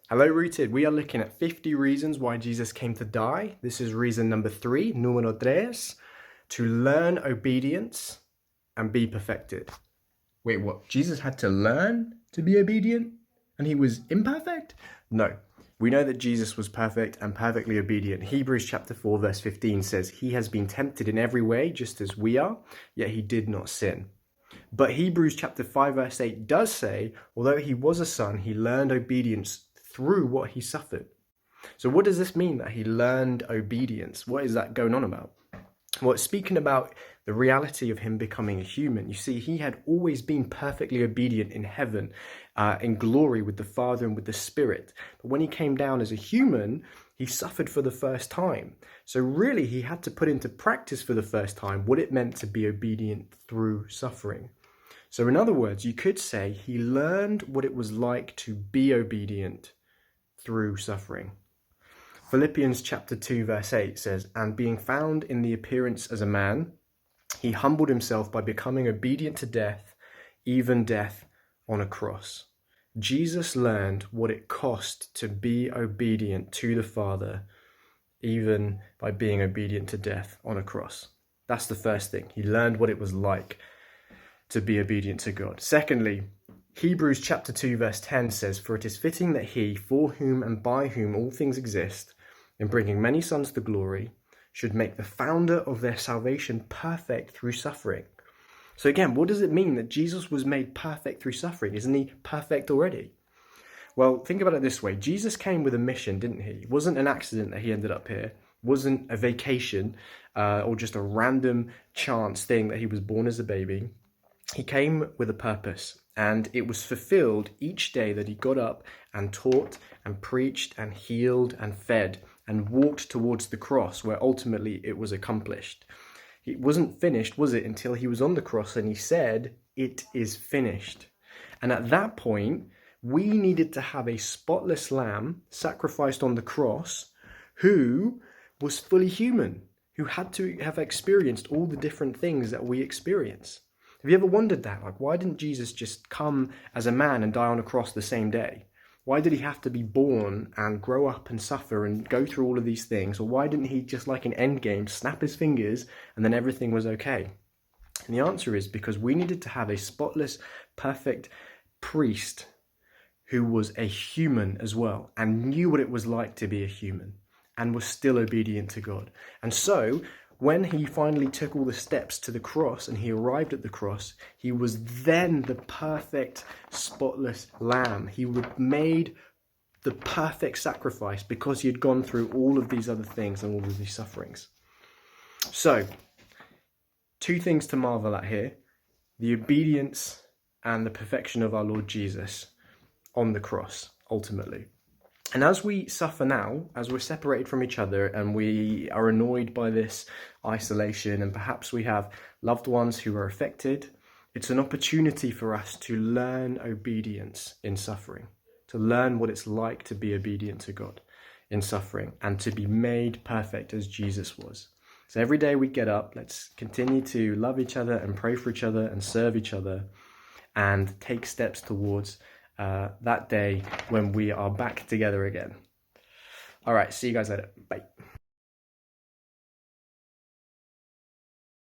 Hello, Rooted. We are looking at 50 reasons why Jesus came to die. This is reason number 3, número tres, to learn obedience and be perfected. Wait, what? Jesus had to learn to be obedient and he was imperfect? No. We know that Jesus was perfect and perfectly obedient. Hebrews chapter 4 verse 15 says, he has been tempted in every way, just as we are, yet he did not sin. But Hebrews chapter 5 verse 8 does say, although he was a son, he learned obedience through what he suffered. So what does this mean that he learned obedience? What is that going on about? Well, it's speaking about the reality of him becoming a human. You see, he had always been perfectly obedient in heaven, in glory with the Father and with the Spirit. But when he came down as a human, he suffered for the first time. So really, he had to put into practice for the first time what it meant to be obedient through suffering. So in other words, you could say he learned what it was like to be obedient through suffering. Philippians chapter 2 verse 8 says, and being found in the appearance as a man, he humbled himself by becoming obedient to death, even death on a cross. Jesus learned what it cost to be obedient to the Father, even by being obedient to death on a cross. That's the first thing. He learned what it was like to be obedient to God. Secondly, Hebrews chapter 2 verse 10 says, for it is fitting that he, for whom and by whom all things exist, in bringing many sons to glory, should make the founder of their salvation perfect through suffering. So again, what does it mean that Jesus was made perfect through suffering? Isn't he perfect already? Well, think about it this way. Jesus came with a mission, didn't he? It wasn't an accident that he ended up here. It wasn't a vacation or just a random chance thing that he was born as a baby. He came with a purpose, and it was fulfilled each day that he got up and taught and preached and healed and fed and walked towards the cross, where ultimately it was accomplished. It wasn't finished, was it, until he was on the cross and he said, it is finished. And at that point, we needed to have a spotless lamb sacrificed on the cross who was fully human, who had to have experienced all the different things that we experience. Have you ever wondered that? Like, why didn't Jesus just come as a man and die on a cross the same day? Why did he have to be born and grow up and suffer and go through all of these things? Or why didn't he, just like in Endgame, snap his fingers and then everything was okay? And the answer is because we needed to have a spotless, perfect priest who was a human as well and knew what it was like to be a human and was still obedient to God. And so when he finally took all the steps to the cross and he arrived at the cross, he was then the perfect, spotless lamb. He made the perfect sacrifice because he had gone through all of these other things and all of these sufferings. So, 2 things to marvel at here: the obedience and the perfection of our Lord Jesus on the cross, ultimately. And as we suffer now, as we're separated from each other and we are annoyed by this isolation, and perhaps we have loved ones who are affected, it's an opportunity for us to learn obedience in suffering, to learn what it's like to be obedient to God in suffering and to be made perfect as Jesus was. So every day we get up, let's continue to love each other and pray for each other and serve each other and take steps towards that day when we are back together again. All right, see you guys later. Bye.